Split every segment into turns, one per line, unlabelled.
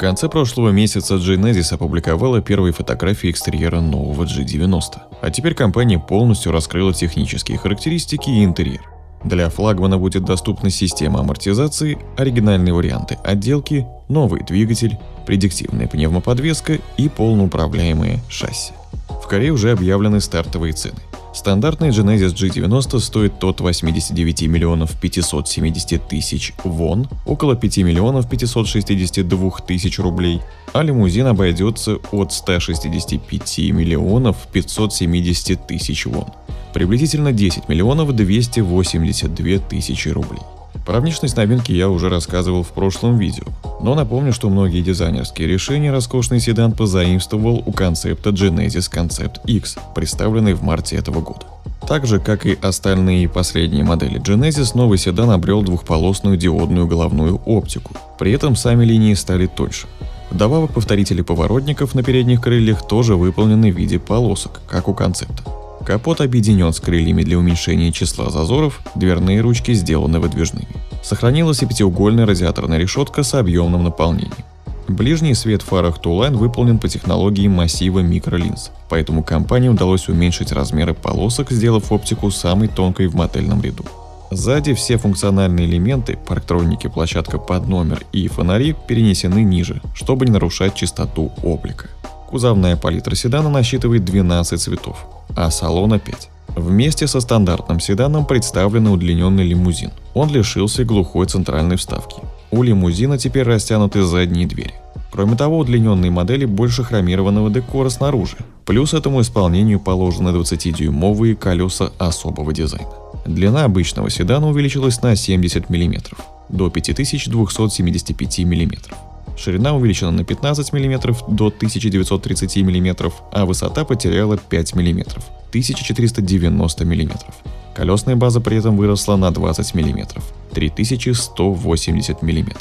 конце прошлого месяца Genesis опубликовала первые фотографии экстерьера нового G90, а теперь компания полностью раскрыла технические характеристики и интерьер. Для флагмана будет доступна система амортизации, оригинальные варианты отделки, новый двигатель, предиктивная пневмоподвеска и полноуправляемые шасси. В Корее уже объявлены стартовые цены. Стандартный Genesis G90 стоит от 89 миллионов 570 тысяч вон, около 5 миллионов 562 тысяч рублей, а лимузин обойдется от 165 миллионов 570 тысяч вон, приблизительно 10 миллионов 282 тысячи рублей. Про внешность новинки я уже рассказывал в прошлом видео, но напомню, что многие дизайнерские решения роскошный седан позаимствовал у концепта Genesis Concept X, представленный в марте этого года. Так же, как и остальные последние модели Genesis, новый седан обрел двухполосную диодную головную оптику, при этом сами линии стали тоньше. Вдобавок, повторители поворотников на передних крыльях тоже выполнены в виде полосок, как у концепта. Капот объединен с крыльями для уменьшения числа зазоров, дверные ручки сделаны выдвижными. Сохранилась и пятиугольная радиаторная решетка с объемным наполнением. Ближний свет в фарах Two-Line выполнен по технологии массива микролинз, поэтому компании удалось уменьшить размеры полосок, сделав оптику самой тонкой в модельном ряду. Сзади все функциональные элементы, парктроники, площадка под номер и фонари перенесены ниже, чтобы не нарушать чистоту облика. Кузовная палитра седана насчитывает 12 цветов, а салона 5. Вместе со стандартным седаном представлен удлиненный лимузин. Он лишился глухой центральной вставки. У лимузина теперь растянуты задние двери. Кроме того, удлиненные модели больше хромированного декора снаружи. Плюс этому исполнению положены 20-дюймовые колеса особого дизайна. Длина обычного седана увеличилась на 70 мм, до 5275 мм. Ширина увеличена на 15 мм до 1930 мм, а высота потеряла 5 мм, 1490 мм. Колесная база при этом выросла на 20 мм, 3180 мм.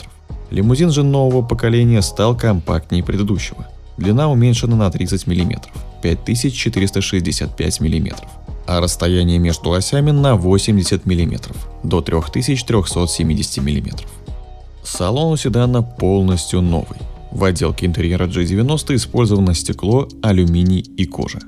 Лимузин же нового поколения стал компактнее предыдущего. Длина уменьшена на 30 мм, 5465 мм, а расстояние между осями на 80 мм, до 3370 мм. Салон у седана полностью новый. В отделке интерьера G90 использовано стекло, алюминий и кожа.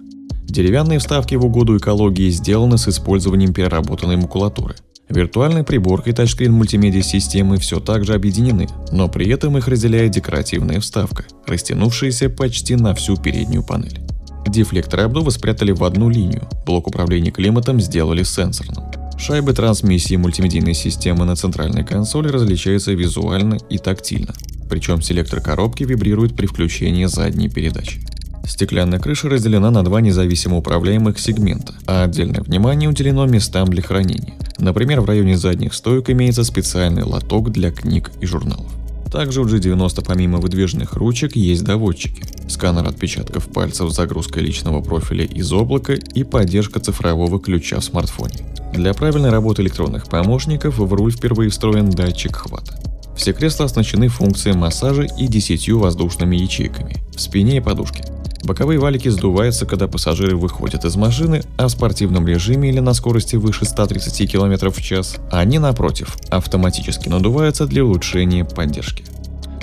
Деревянные вставки в угоду экологии сделаны с использованием переработанной макулатуры. Виртуальной приборкой тачскрин мультимедиа-системы все так же объединены, но при этом их разделяет декоративная вставка, растянувшаяся почти на всю переднюю панель. Дефлекторы обдува спрятали в одну линию, блок управления климатом сделали сенсорным. Шайбы трансмиссии мультимедийной системы на центральной консоли различаются визуально и тактильно, причем селектор коробки вибрирует при включении задней передачи. Стеклянная крыша разделена на два независимо управляемых сегмента, а отдельное внимание уделено местам для хранения. Например, в районе задних стоек имеется специальный лоток для книг и журналов. Также у G90 помимо выдвижных ручек есть доводчики, сканер отпечатков пальцев с загрузкой личного профиля из облака и поддержка цифрового ключа в смартфоне. Для правильной работы электронных помощников в руль впервые встроен датчик хвата. Все кресла оснащены функцией массажа и 10 воздушными ячейками в спине и подушке. Боковые валики сдуваются, когда пассажиры выходят из машины, а в спортивном режиме или на скорости выше 130 км в час они, напротив, автоматически надуваются для улучшения поддержки.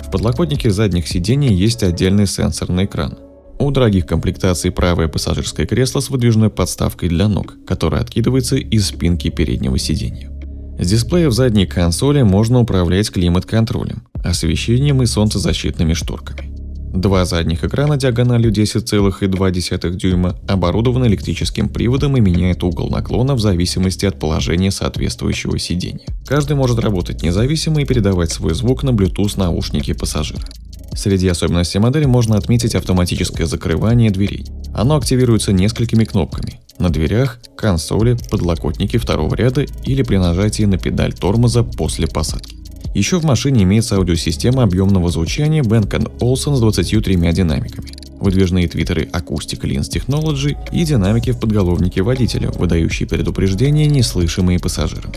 В подлокотнике задних сидений есть отдельный сенсорный экран. У дорогих комплектаций правое пассажирское кресло с выдвижной подставкой для ног, которая откидывается из спинки переднего сиденья. С дисплея в задней консоли можно управлять климат-контролем, освещением и солнцезащитными шторками. Два задних экрана диагональю 10,2 дюйма оборудованы электрическим приводом и меняют угол наклона в зависимости от положения соответствующего сиденья. Каждый может работать независимо и передавать свой звук на Bluetooth наушники пассажира. Среди особенностей модели можно отметить автоматическое закрывание дверей. Оно активируется несколькими кнопками – на дверях, консоли, подлокотнике второго ряда или при нажатии на педаль тормоза после посадки. Еще в машине имеется аудиосистема объемного звучания Bang & Olufsen с 23 динамиками, выдвижные твиттеры Acoustic Lens Technology и динамики в подголовнике водителя, выдающие предупреждения, неслышимые пассажирам.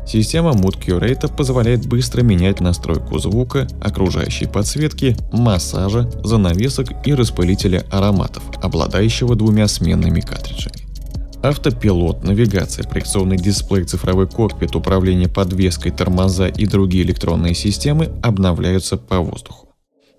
Система Mood Curator позволяет быстро менять настройку звука, окружающей подсветки, массажа, занавесок и распылителя ароматов, обладающего двумя сменными картриджами. Автопилот, навигация, проекционный дисплей, цифровой кокпит, управление подвеской, тормоза и другие электронные системы обновляются по воздуху.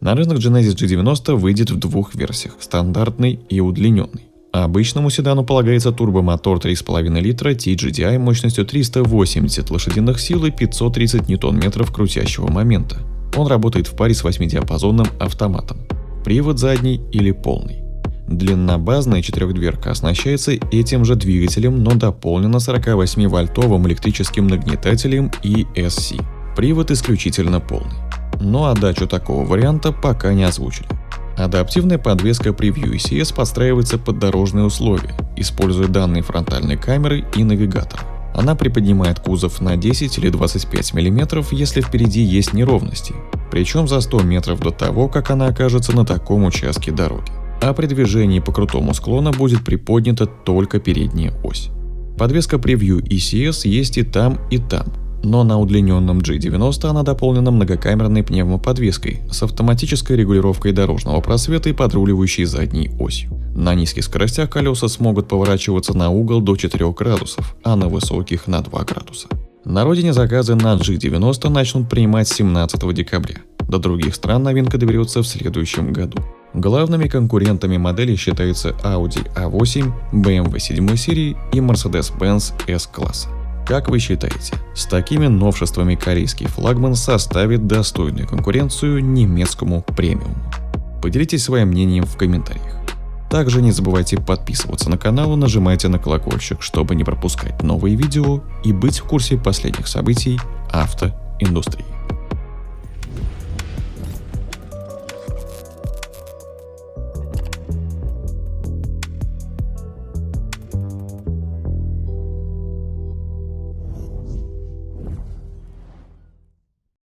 На рынок Genesis G90 выйдет в двух версиях – стандартный и удлиненный. Обычному седану полагается турбомотор 3,5 литра TGDI мощностью 380 лошадиных сил и 530 ньютон-метров крутящего момента. Он работает в паре с 8-диапазонным автоматом. Привод задний или полный. Длиннобазная четырехдверка оснащается этим же двигателем, но дополнена 48-вольтовым электрическим нагнетателем ESC. Привод исключительно полный. Но отдачу такого варианта пока не озвучили. Адаптивная подвеска Preview ECS подстраивается под дорожные условия, используя данные фронтальной камеры и навигатора. Она приподнимает кузов на 10 или 25 мм, если впереди есть неровности, причем за 100 метров до того, как она окажется на таком участке дороги. А при движении по крутому склону будет приподнята только передняя ось. Подвеска Preview ECS есть и там, но на удлиненном G90 она дополнена многокамерной пневмоподвеской с автоматической регулировкой дорожного просвета и подруливающей задней осью. На низких скоростях колеса смогут поворачиваться на угол до 4 градусов, а на высоких на 2 градуса. На родине заказы на G90 начнут принимать 17 декабря. До других стран новинка доберется в следующем году. Главными конкурентами модели считаются Audi A8, BMW 7 серии и Mercedes-Benz S-класса. Как вы считаете, с такими новшествами корейский флагман составит достойную конкуренцию немецкому премиуму? Поделитесь своим мнением в комментариях. Также не забывайте подписываться на канал и нажимайте на колокольчик, чтобы не пропускать новые видео и быть в курсе последних событий автоиндустрии.